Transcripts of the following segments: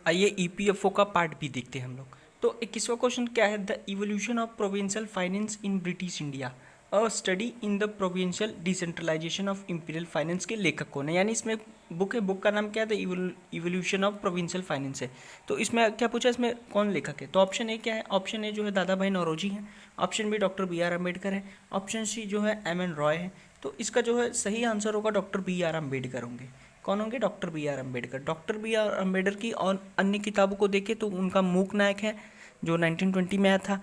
आइए ईपीएफओ का पार्ट भी देखते हैं हम लोग। तो 21वां क्वेश्चन क्या है, the evolution of provincial finance in British India, a study in the provincial decentralisation of imperial finance के लेखक कौन है। यानी इसमें बुक है, बुक का नाम क्या है, the evolution of provincial finance है। तो इसमें क्या पूछा, इसमें कौन लेखक है। तो ऑप्शन ए क्या है, ऑप्शन ए जो है दादा भाई नौरोजी है, option B doctor B R Ambedkar है, ऑप्शन सी जो है एम एन रॉय है। तो इसका जो है सही आंसर होगा डॉक्टर बी आर अम्बेडकर होंगे। कौन होंगे, doctor B R Ambedkar. Doctor B R Ambedkar की और अन्य किताबों को देखें तो उनका मूक नायक है जो 1920 में आया था,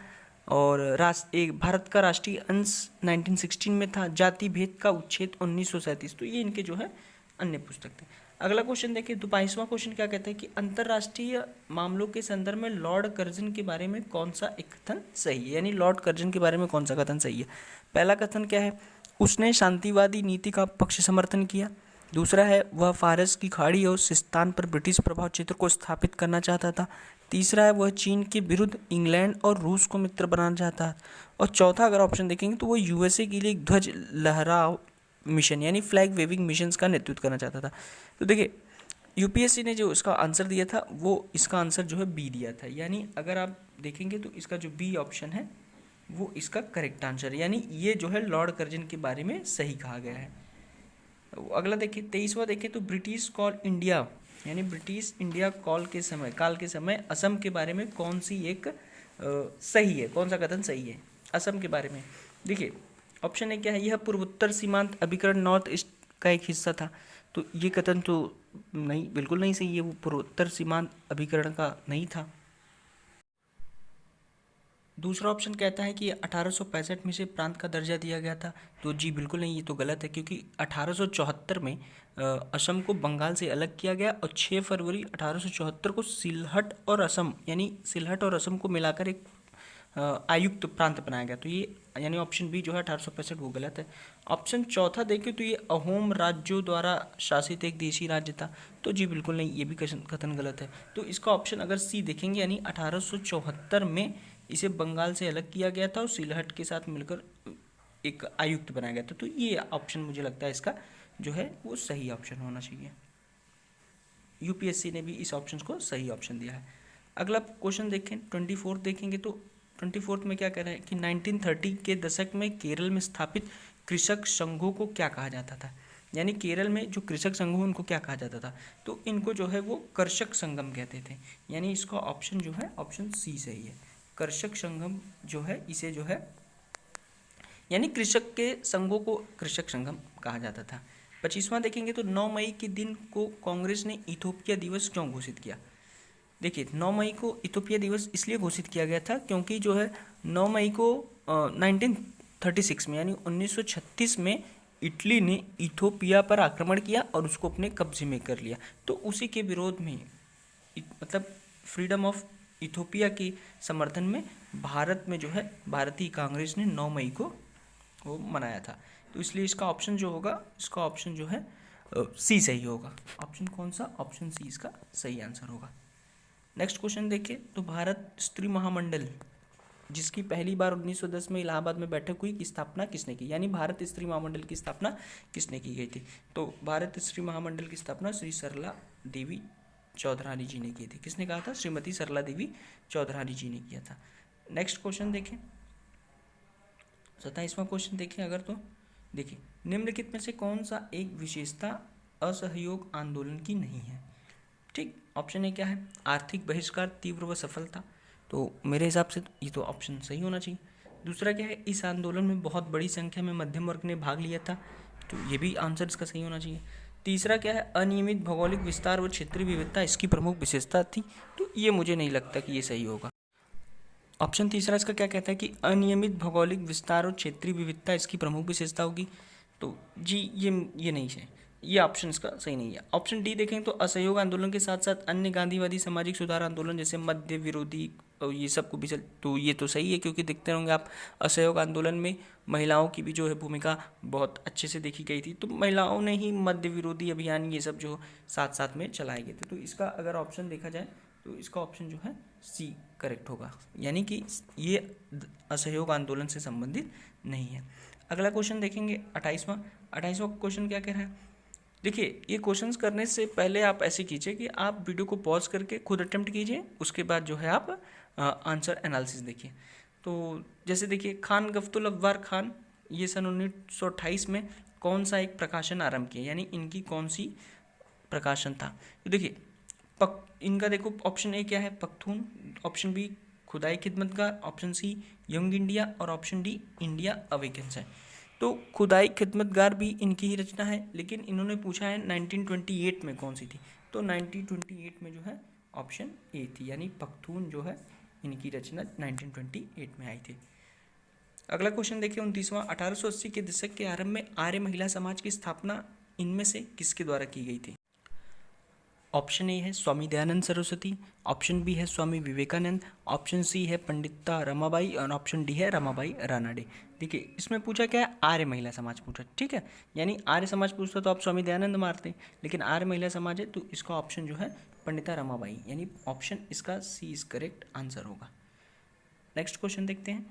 और एक भारत का राष्ट्रीय अंश 1916 में था, जाति भेद का उच्छेद 1937। तो ये इनके जो है अन्य पुस्तक थे। अगला क्वेश्चन देखिए, 22वां क्वेश्चन क्या कहता है कि अंतर्राष्ट्रीय मामलों के संदर्भ में लॉर्ड कर्जन के बारे में कौन सा एक कथन सही है। यानी लॉर्ड कर्जन के बारे में कौन सा कथन सही है। पहला कथन क्या है, उसने शांतिवादी नीति का पक्ष समर्थन किया। दूसरा है, वह फारस की खाड़ी और सिस्तान पर ब्रिटिश प्रभाव क्षेत्र को स्थापित करना चाहता था। तीसरा है, वह चीन के विरुद्ध इंग्लैंड और रूस को मित्र बनाना चाहता है। और चौथा अगर ऑप्शन देखेंगे तो वो यूएसए के लिए एक ध्वज लहराव मिशन यानी फ्लैग वेविंग मिशन का नेतृत्व करना चाहता था। तो देखिए यूपीएससी ने जो इसका आंसर दिया था वो इसका आंसर जो है बी दिया था। यानी अगर आप देखेंगे तो इसका जो बी ऑप्शन है वो इसका करेक्ट आंसर है। यानी ये जो है लॉर्ड कर्जन के बारे में सही कहा गया है। अगला देखिए 23वां देखिए, तो ब्रिटिश कॉल इंडिया यानी ब्रिटिश इंडिया काल के समय असम के बारे में कौन सी एक सही है, कौन सा कथन सही है असम के बारे में। देखिए ऑप्शन ए क्या है, यह पूर्वोत्तर सीमांत अभिकरण नॉर्थ ईस्ट का एक हिस्सा था। तो ये कथन तो नहीं, बिल्कुल नहीं सही है, वो पूर्वोत्तर सीमांत अभिकरण का नहीं था। दूसरा ऑप्शन कहता है कि 1865 में से प्रांत का दर्जा दिया गया था। तो जी बिल्कुल नहीं, ये तो गलत है, क्योंकि 1874 में असम को बंगाल से अलग किया गया और 6 फरवरी 1874 को सिलहट और असम यानी सिलहट और असम को मिलाकर एक आयुक्त प्रांत बनाया गया। तो ये यानी ऑप्शन बी जो है 1865 वो गलत है। ऑप्शन चौथा देखें तो ये अहोम राज्यों द्वारा शासित एक देशी राज्य था। तो जी बिल्कुल नहीं, ये भी कथन गलत है। तो इसका ऑप्शन अगर सी देखेंगे यानी 1874 में इसे बंगाल से अलग किया गया था और सिलहट के साथ मिलकर एक आयुक्त बनाया गया था। तो ये ऑप्शन मुझे लगता है इसका जो है वो सही ऑप्शन होना चाहिए। यूपीएससी ने भी इस ऑप्शन को सही ऑप्शन दिया है। अगला क्वेश्चन देखें 24 देखेंगे तो 24 में क्या कह रहा है कि 1930 के दशक में केरल में स्थापित कृषक संघों को क्या कहा जाता था। यानी केरल में जो कृषक संघ उनको क्या कहा जाता था। तो इनको जो है वो कर्षक संगम कहते थे। यानी इसका ऑप्शन जो है ऑप्शन सी सही है। कर्षक संगम जो है इसे जो है यानी कृषक के संघों को कृषक संगम कहा जाता था। 25वां देखेंगे तो 9 मई के दिन को कांग्रेस ने इथोपिया दिवस क्यों घोषित किया। देखिए 9 मई को इथोपिया दिवस इसलिए घोषित किया गया था क्योंकि जो है 9 मई को 1936 में यानी 1936 में इटली ने इथोपिया पर आक्रमण किया और उसको अपने कब्जे में कर लिया। तो उसी के विरोध में मतलब फ्रीडम ऑफ इथोपिया के समर्थन में भारत में जो है भारतीय कांग्रेस ने 9 मई को वो मनाया था। तो इसलिए इसका ऑप्शन जो होगा इसका ऑप्शन जो है सी सही होगा। ऑप्शन कौन सा, ऑप्शन सी इसका सही आंसर होगा। नेक्स्ट क्वेश्चन देखिए, तो भारत स्त्री महामंडल जिसकी पहली बार 1910 में इलाहाबाद में बैठक हुई की स्थापना किसने की। यानी भारत स्त्री महामंडल की स्थापना किसने की गई थी। तो भारत स्त्री महामंडल की स्थापना श्री सरला देवी चौधरानी जी ने की थी। किसने कहा था, श्रीमती सरला देवी चौधरानी जी ने किया था। नेक्स्ट क्वेश्चन देखें 27वां क्वेश्चन देखें अगर, तो देखिए निम्नलिखित में से कौन सा एक विशेषता असहयोग आंदोलन की नहीं है। ठीक, ऑप्शन ए क्या है, आर्थिक बहिष्कार तीव्र व सफल था। तो मेरे हिसाब से ये तो ऑप्शन सही होना चाहिए। दूसरा क्या है, इस आंदोलन में बहुत बड़ी संख्या में मध्यम वर्ग ने भाग लिया था। तो ये भी आंसर इसका सही होना चाहिए। तीसरा क्या है, अनियमित भौगोलिक विस्तार व क्षेत्रीय विविधता इसकी प्रमुख विशेषता थी। तो ये मुझे नहीं लगता कि ये सही होगा। ऑप्शन तीसरा इसका क्या कहता है कि अनियमित भौगोलिक विस्तार और क्षेत्रीय विविधता इसकी प्रमुख विशेषता होगी। तो जी ये नहीं है, ये ऑप्शन इसका सही नहीं है। ऑप्शन डी देखें तो असहयोग आंदोलन के साथ साथ अन्य गांधीवादी सामाजिक सुधार आंदोलन जैसे मध्य विरोधी और ये सब को भी तो ये तो सही है, क्योंकि देखते होंगे आप असहयोग आंदोलन में महिलाओं की भी जो है भूमिका बहुत अच्छे से देखी गई थी। तो महिलाओं ने ही मध्य विरोधी अभियान ये सब जो साथ साथ में चलाए गए थे। तो इसका अगर ऑप्शन देखा जाए तो इसका ऑप्शन जो है सी करेक्ट होगा, यानी कि ये असहयोग आंदोलन से संबंधित नहीं है। अगला क्वेश्चन देखेंगे 28वां क्वेश्चन क्या कह रहा है, देखिए, ये क्वेश्चंस करने से पहले आप ऐसे कीजिए कि आप वीडियो को पॉज करके खुद अटेम्प्ट कीजिए, उसके बाद जो है आप आंसर एनालिसिस देखिए। तो जैसे देखिए, खान गफ्तुल अब्बार खान ये सन 1928 में कौन सा एक प्रकाशन आरंभ किया, यानी इनकी कौन सी प्रकाशन था। तो देखिए इनका देखो, ऑप्शन ए क्या है, Pakhtun, option B Khudai Khidmatgar, option C young India और ऑप्शन डी इंडिया अवेकन्स है। तो खुदाई खिदमतगार भी इनकी ही रचना है, लेकिन इन्होंने पूछा है 1928 में कौन सी थी, तो 1928 में जो है ऑप्शन ए थी, यानी पख्तून जो है इनकी रचना 1928 में आई थी। अगला क्वेश्चन देखिए 29वां, 1880 के दशक के आरंभ में आर्य महिला समाज की स्थापना इनमें से किसके द्वारा की गई थी। ऑप्शन ए है स्वामी दयानंद सरस्वती, ऑप्शन बी है स्वामी विवेकानंद, ऑप्शन सी है पंडिता रमाबाई और ऑप्शन डी है रमाबाई रानाडे। देखिए इसमें पूछा क्या है, आर्य महिला समाज पूछा, ठीक है, यानी आर्य समाज पूछता तो आप स्वामी दयानंद मारते, लेकिन आर्य महिला समाज है तो इसका ऑप्शन जो है पंडिता रमाबाई, यानी ऑप्शन इसका सी इज करेक्ट आंसर होगा। नेक्स्ट क्वेश्चन देखते हैं,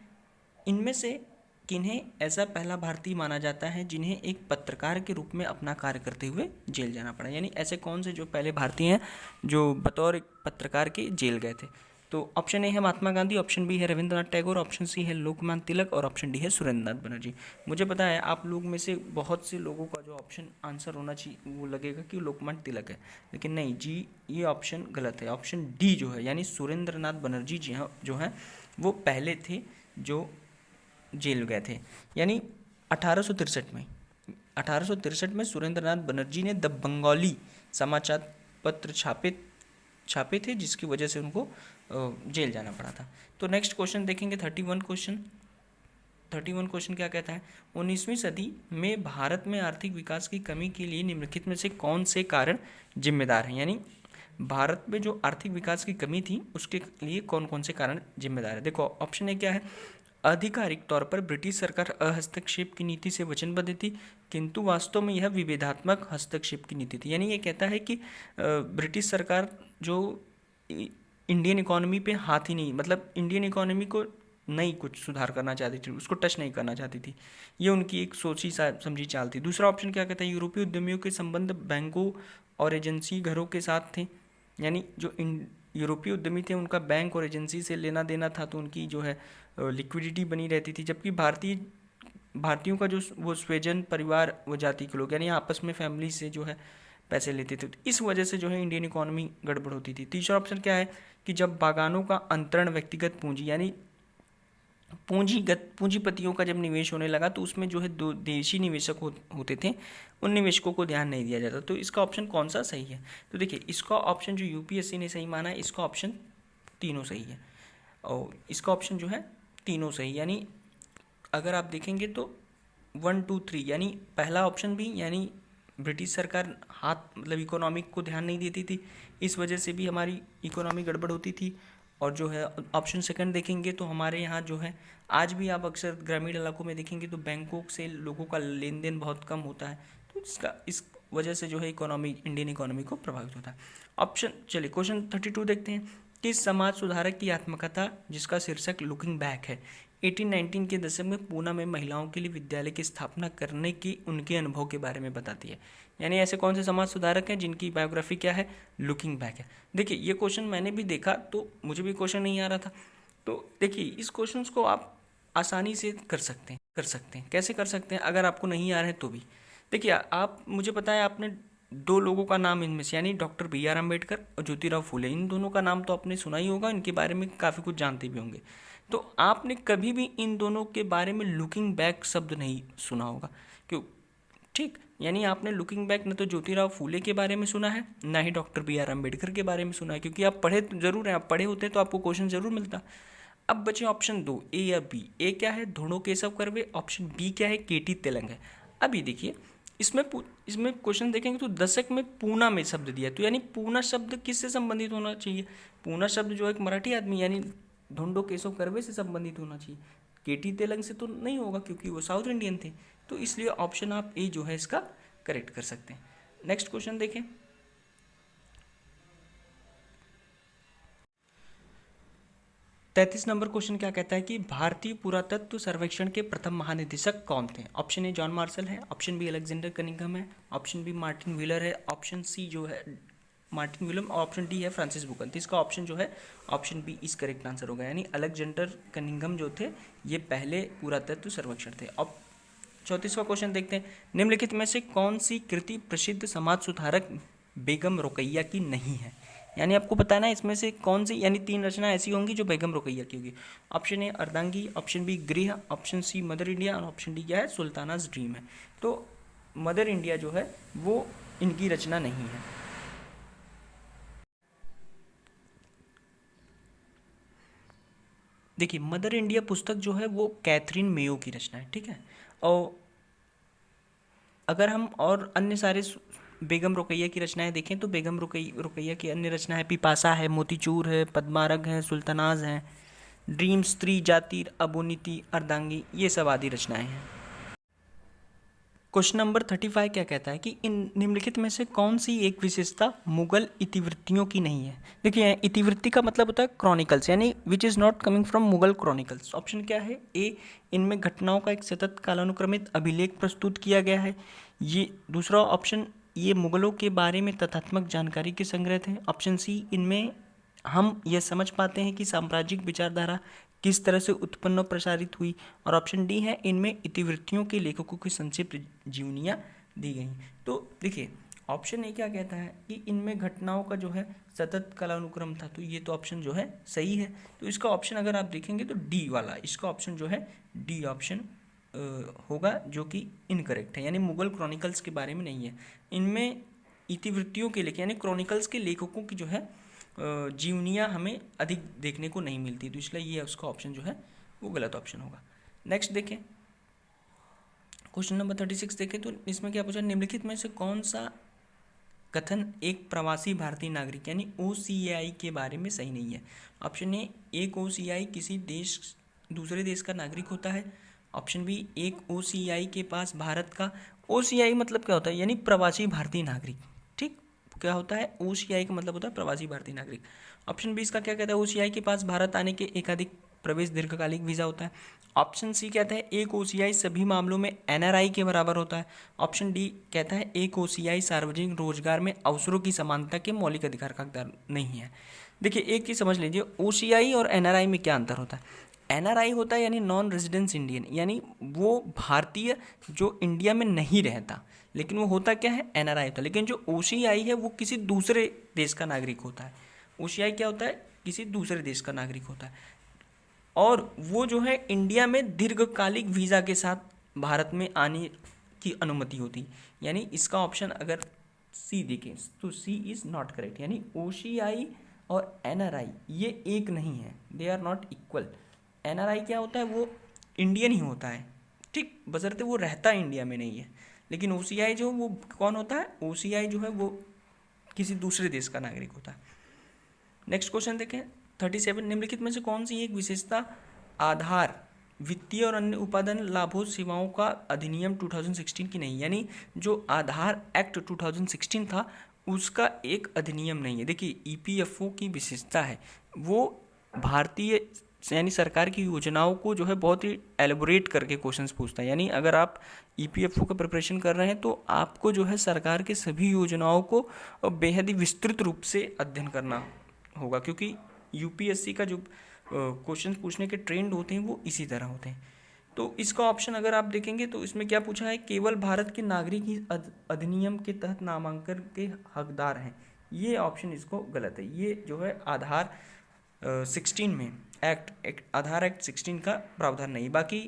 इनमें से किन्हें ऐसा पहला भारतीय माना जाता है जिन्हें एक पत्रकार के रूप में अपना कार्य करते हुए जेल जाना पड़ा, यानी ऐसे कौन से जो पहले भारतीय हैं जो बतौर एक पत्रकार के जेल गए थे। तो ऑप्शन ए है महात्मा गांधी, ऑप्शन बी है रविंद्रनाथ टैगोर, ऑप्शन सी है लोकमान्य तिलक और ऑप्शन डी है सुरेंद्रनाथ बनर्जी। मुझे पता है आप लोग में से बहुत से लोगों का जो ऑप्शन आंसर होना चाहिए वो लगेगा कि लोकमान्य तिलक है, लेकिन नहीं जी, ये ऑप्शन गलत है। ऑप्शन डी जो है यानी सुरेंद्रनाथ बनर्जी जी हाँ जो हैं वो पहले थे जो जेल गए थे, यानी 1863 में सुरेंद्रनाथ बनर्जी ने द बंगाली समाचार पत्र छापे थे, जिसकी वजह से उनको जेल जाना पड़ा था। तो नेक्स्ट क्वेश्चन देखेंगे 31 क्वेश्चन क्या कहता है, 19वीं सदी में भारत में आर्थिक विकास की कमी के लिए निम्नलिखित में से कौन से कारण जिम्मेदार हैं, यानी भारत में जो आर्थिक विकास की कमी थी उसके लिए कौन कौन से कारण जिम्मेदार है। देखो ऑप्शन ए क्या है, आधिकारिक तौर पर ब्रिटिश सरकार हस्तक्षेप की नीति से वचनबद्ध थी, किंतु वास्तव में यह विभेदात्मक हस्तक्षेप की नीति थी, यानी ये कहता है कि ब्रिटिश सरकार जो इंडियन इकोनॉमी पे हाथ ही नहीं, मतलब इंडियन इकोनॉमी को नहीं कुछ सुधार करना चाहती थी, उसको टच नहीं करना चाहती थी, ये उनकी एक सोची समझी चाल थी। दूसरा ऑप्शन क्या कहता है, यूरोपीय उद्यमियों के संबंध बैंकों और एजेंसी घरों के साथ थे, यानी जो यूरोपीय उद्यमी थे उनका बैंक और एजेंसी से लेना देना था, तो उनकी जो है लिक्विडिटी बनी रहती थी, जबकि भारतीयों का जो वो स्वेजन परिवार वो जाति के लोग यानी आपस में फैमिली से जो है पैसे लेते थे, तो इस वजह से जो है इंडियन इकोनॉमी गड़बड़ होती थी। तीसरा ऑप्शन क्या है कि जब बागानों का अंतरण व्यक्तिगत पूंजी यानी पूंजीपतियों का जब निवेश होने लगा तो उसमें जो है दो देशी निवेशक होते थे, उन निवेशकों को ध्यान नहीं दिया जाता। तो इसका ऑप्शन कौन सा सही है, तो देखिए इसका ऑप्शन जो यूपीएससी ने सही माना है, इसका ऑप्शन तीनों सही है, और इसका ऑप्शन जो है तीनों सही, यानी अगर आप देखेंगे तो 1 2 3 यानी पहला ऑप्शन भी, यानी ब्रिटिश सरकार हाथ मतलब इकोनॉमिक को ध्यान नहीं देती थी, इस वजह से भी हमारी इकोनॉमी गड़बड़ होती थी। और जो है ऑप्शन सेकंड देखेंगे तो हमारे यहाँ जो है आज भी आप अक्सर ग्रामीण इलाकों में देखेंगे तो बैंकों से लोगों का लेन देन बहुत कम होता है, तो इस वजह से जो है इंडियन इकोनॉमी को प्रभावित होता है। ऑप्शन चलिए क्वेश्चन 32 देखते हैं, किस समाज सुधारक की आत्मकथा जिसका शीर्षक लुकिंग बैक है 1819 के दशक में पूना में महिलाओं के लिए विद्यालय की स्थापना करने की उनके अनुभव के बारे में बताती है, यानी ऐसे कौन से समाज सुधारक हैं जिनकी बायोग्राफी क्या है, लुकिंग बैक है। देखिए ये क्वेश्चन मैंने भी देखा तो मुझे भी क्वेश्चन नहीं आ रहा था, तो देखिए इस क्वेश्चन को आप आसानी से कर सकते हैं। कैसे कर सकते हैं, अगर आपको नहीं आ रहे तो भी देखिए आप, मुझे पता है आपने दो लोगों का नाम इनमें से यानी डॉक्टर BR अम्बेडकर और ज्योतिराव फूले, इन दोनों का नाम तो आपने सुना ही होगा, इनके बारे में काफ़ी कुछ जानते भी होंगे, तो आपने कभी भी इन दोनों के बारे में लुकिंग बैक शब्द नहीं सुना होगा, क्यों, ठीक, यानी आपने लुकिंग बैक न तो ज्योतिराव फूले के बारे में सुना है ना ही डॉक्टर BR अम्बेडकर के बारे में सुना है, क्योंकि आप पढ़े जरूर हैं, आप पढ़े होते तो आपको क्वेश्चन जरूर मिलता। अब बचे ऑप्शन 2 ए या बी, ए क्या है धोड़ो केशव कर्वे, ऑप्शन बी क्या है KT तेलंग है। अब ये देखिए इसमें क्वेश्चन देखेंगे तो दशक में पूना में शब्द दिया, तो यानी पूना शब्द किससे संबंधित होना चाहिए, पूना शब्द जो एक मराठी आदमी यानी धोंडो केशव कर्वे से संबंधित होना चाहिए, KT तेलंग से तो नहीं होगा क्योंकि वो साउथ इंडियन थे, तो इसलिए ऑप्शन आप ए जो है इसका करेक्ट कर सकते हैं। नेक्स्ट क्वेश्चन देखें, 33 नंबर क्वेश्चन क्या कहता है कि भारतीय पुरातत्व सर्वेक्षण के प्रथम महानिदेशक कौन थे? ऑप्शन ए जॉन मार्शल है, ऑप्शन बी अलेक्जेंडर कनिंघम है, ऑप्शन बी मार्टिन व्हीलर है, ऑप्शन सी जो है मार्टिन विलियम और ऑप्शन डी है फ्रांसिस बुकन। तो इसका ऑप्शन जो है ऑप्शन बी इस करेक्ट आंसर होगा, यानी अलेक्जेंडर कनिंघम जो थे ये पहले पुरातत्व सर्वेक्षण थे। अब 34वां क्वेश्चन देखते हैं, निम्नलिखित में से कौन सी कृति प्रसिद्ध समाज सुधारक बेगम रुकैया की नहीं है? यानी आपको बताना है इसमें से कौन सी, यानी 3 रचना ऐसी होंगी जो बेगम रुकैया की होगी। ऑप्शन ए अर्धांगी, ऑप्शन बी गृह, ऑप्शन सी मदर इंडिया और ऑप्शन डी क्या है सुल्तानाज ड्रीम है। तो मदर इंडिया जो है वो इनकी रचना नहीं है। देखिए मदर इंडिया पुस्तक जो है वो कैथरीन मेयो की रचना है, ठीक है। और अगर हम और अन्य सारे बेगम रुकैया की रचनाएं देखें तो बेगम रुकैया की अन्य रचना है पिपासा है, मोतीचूर है, पद्मारग है, सुल्तानाज है, ड्रीम, स्त्री जाति, अबोनीति, अर्धांगी, ये सब आदि रचनाएं हैं। क्वेश्चन नंबर 35 क्या कहता है कि इन निम्नलिखित में से कौन सी एक विशेषता मुगल इतिवृत्तियों की नहीं है? देखिए इतिवृत्ति का मतलब होता है क्रॉनिकल्स, यानी which is not coming from Mughal chronicles. Option क्या है? ए, इनमें घटनाओं का एक सतत कालानुक्रमित अभिलेख प्रस्तुत किया गया है। ये दूसरा ऑप्शन, ये मुगलों के बारे में तथ्यात्मक जानकारी के संग्रह थे। ऑप्शन सी, इनमें हम यह समझ पाते हैं कि साम्राज्यिक विचारधारा किस तरह से उत्पन्न और प्रसारित हुई। और ऑप्शन डी है, इनमें इतिवृत्तियों के लेखकों की संक्षिप्त जीवनियाँ दी गई। तो देखिए ऑप्शन ए क्या कहता है कि इनमें घटनाओं का जो है सतत कालानुक्रम था, तो ये तो ऑप्शन जो है सही है। तो इसका ऑप्शन अगर आप देखेंगे तो डी वाला, इसका ऑप्शन जो है डी ऑप्शन होगा, जो कि इनकरेक्ट है, यानी मुगल क्रॉनिकल्स के बारे में नहीं है। इनमें इतिवृत्तियों के लेख यानी क्रॉनिकल्स के लेखकों की जो है जीवनियाँ हमें अधिक देखने को नहीं मिलती, तो इसलिए ये उसका ऑप्शन जो है वो गलत ऑप्शन होगा। नेक्स्ट देखें क्वेश्चन नंबर 36 देखें तो इसमें क्या पूछा, निम्नलिखित में से कौन सा कथन एक प्रवासी भारतीय नागरिक यानी OCI के बारे में सही नहीं है? ऑप्शन ए, एक OCI किसी देश दूसरे देश का नागरिक होता है। ऑप्शन बी, एक OCI के पास भारत का, OCI मतलब क्या होता है, यानी प्रवासी भारतीय नागरिक, ठीक, क्या होता है OCI का मतलब होता है प्रवासी भारतीय नागरिक। ऑप्शन बी इसका क्या कहता है, OCI के पास भारत आने के एकाधिक प्रवेश दीर्घकालिक वीज़ा होता है। ऑप्शन सी कहता है एक OCI सभी मामलों में NRI के बराबर होता है। ऑप्शन डी कहता है एक OCI सार्वजनिक रोजगार में अवसरों की समानता के मौलिक अधिकार का हकदार नहीं है। देखिए एक चीज़ समझ लीजिए, OCI और NRI में क्या अंतर होता है? NRI होता है यानी नॉन रेजिडेंस इंडियन, यानी वो भारतीय जो इंडिया में नहीं रहता, लेकिन वो होता क्या है, NRI होता है। लेकिन जो OCI है वो किसी दूसरे देश का नागरिक होता है। OCI क्या होता है, किसी दूसरे देश का नागरिक होता है, और वो जो है इंडिया में दीर्घकालिक वीज़ा के साथ भारत में आने की अनुमति होती है। यानी इसका ऑप्शन अगर सी देखें तो सी इज़ नॉट करेक्ट, यानी OCI और NRI ये एक नहीं है, they are not equal. NRI क्या होता है, वो इंडियन ही होता है, ठीक, बशर्ते वो रहता इंडिया में नहीं है। लेकिन OCI जो वो कौन होता है, OCI जो है वो किसी दूसरे देश का नागरिक होता है। नेक्स्ट क्वेश्चन देखें 37, निम्नलिखित में से कौन सी एक विशेषता आधार वित्तीय और अन्य उपादान लाभों सेवाओं का अधिनियम 2016 की नहीं, यानी जो आधार एक्ट 2016 था उसका एक अधिनियम नहीं है। देखिए EPFO की विशेषता है, वो भारतीय यानी सरकार की योजनाओं को जो है बहुत ही एलेबोरेट करके क्वेश्चंस पूछता है। यानी अगर आप EPFO का प्रिपरेशन कर रहे हैं तो आपको जो है सरकार के सभी योजनाओं को बेहद ही विस्तृत रूप से अध्ययन करना होगा, क्योंकि UPSC का जो क्वेश्चन पूछने के ट्रेंड होते हैं वो इसी तरह होते हैं। तो इसका ऑप्शन अगर आप देखेंगे तो इसमें क्या पूछा है, केवल भारत के नागरिक ही अधिनियम के तहत नामांकन के हकदार हैं, ये ऑप्शन इसको गलत है। ये जो है आधार 16 में आधार एक्ट 16 का प्रावधान नहीं। बाकी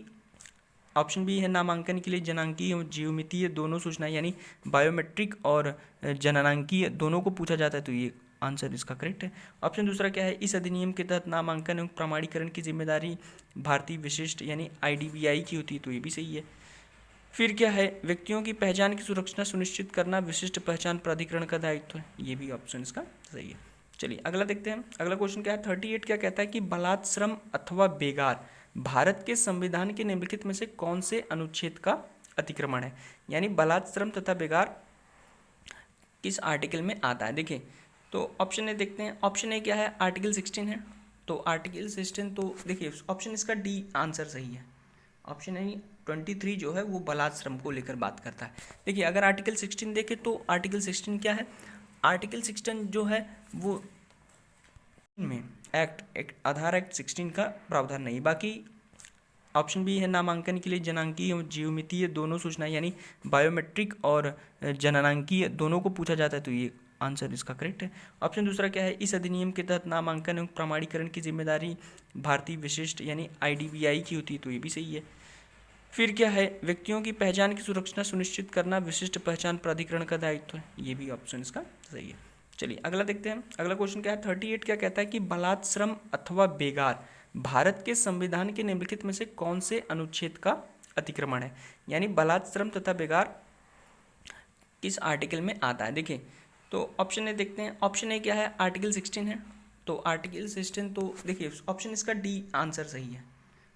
ऑप्शन बी है नामांकन के लिए जनांकीय और ज्योमितीय दोनों सूचनाएं, यानी बायोमेट्रिक और जननांकीय दोनों को पूछा जाता है, तो ये आंसर इसका करेक्ट है। ऑप्शन दूसरा क्या है, इस अधिनियम के तहत नामांकन एवं प्रमाणीकरण की जिम्मेदारी भारतीय विशिष्ट यानी IDBI की होती है, तो ये भी सही है। फिर क्या है, व्यक्तियों की पहचान की सुरक्षा सुनिश्चित करना विशिष्ट पहचान प्राधिकरण का दायित्व है, ये भी ऑप्शन इसका सही है। चलिए अगला देखते हैं। अगला क्वेश्चन क्या है 38 क्या कहता है कि बलात् श्रम अथवा बेगार भारत के संविधान के निम्नलिखित में से कौन से अनुच्छेद का अतिक्रमण है? यानी बलात् श्रम तथा बेगार किस आर्टिकल में आता है? देखिए तो ऑप्शन ए देखते हैं। ऑप्शन ए क्या है, आर्टिकल 16 है। तो आर्टिकल 16 तो देखिए ऑप्शन इसका डी आंसर सही है। ऑप्शन है 23 जो है वो बलात् श्रम को लेकर बात करता है। देखिए अगर आर्टिकल 16 देखें तो आर्टिकल 16 क्या है, आर्टिकल 16 जो है वो में आधार एक्ट 16 का प्रावधान नहीं। बाकी ऑप्शन बी है नामांकन के लिए जनांकीय और ज्योमितीय दोनों सूचनाएं यानी बायोमेट्रिक और जननांकीय दोनों को पूछा जाता है, तो ये आंसर इसका करेक्ट है। ऑप्शन दूसरा क्या है, इस अधिनियम के तहत नामांकन एवं प्रमाणीकरण की जिम्मेदारी भारतीय विशिष्ट यानी IDBI की होती है, तो ये भी सही है। फिर क्या है, व्यक्तियों की पहचान की सुरक्षा सुनिश्चित करना विशिष्ट पहचान प्राधिकरण का दायित्व है, ये भी ऑप्शन इसका सही है। चलिए अगला देखते हैं। अगला क्वेश्चन क्या है, 38 क्या कहता है कि बलात् श्रम अथवा बेगार भारत के संविधान के निम्नलिखित में से कौन से अनुच्छेद का अतिक्रमण है, यानी बलात् श्रम तथा बेगार किस आर्टिकल में आता है। देखिए तो ऑप्शन ए देखते हैं। ऑप्शन ए क्या है, आर्टिकल 16 है, तो आर्टिकल 16 तो देखिए ऑप्शन इसका डी आंसर सही है।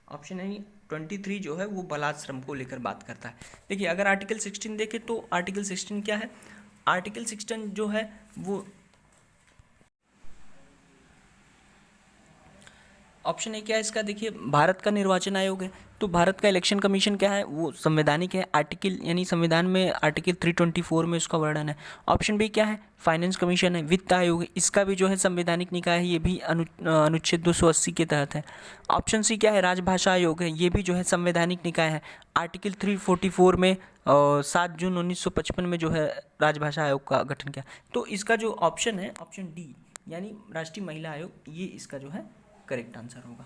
ऑप्शन है 23 जो है वो बलात् श्रम को लेकर बात करता है। देखिए अगर आर्टिकल 16 देखें तो आर्टिकल 16 क्या है, आर्टिकल 16 जो है वो ऑप्शन ए क्या है इसका, देखिए भारत का निर्वाचन आयोग है, तो भारत का इलेक्शन कमीशन क्या है वो संवैधानिक है, आर्टिकल यानी संविधान में आर्टिकल 324 में उसका वर्णन है। ऑप्शन बी क्या है, फाइनेंस कमीशन है, वित्त आयोग है, इसका भी जो है संवैधानिक निकाय है, ये भी अनुच्छेद 280 के तहत है। ऑप्शन सी क्या है, राजभाषा आयोग है, ये भी जो है संवैधानिक निकाय है, आर्टिकल 344 में 7 जून 1955 में जो है राजभाषा आयोग का गठन किया। तो इसका जो ऑप्शन है ऑप्शन डी यानी राष्ट्रीय महिला आयोग, ये इसका जो है करेक्ट आंसर होगा।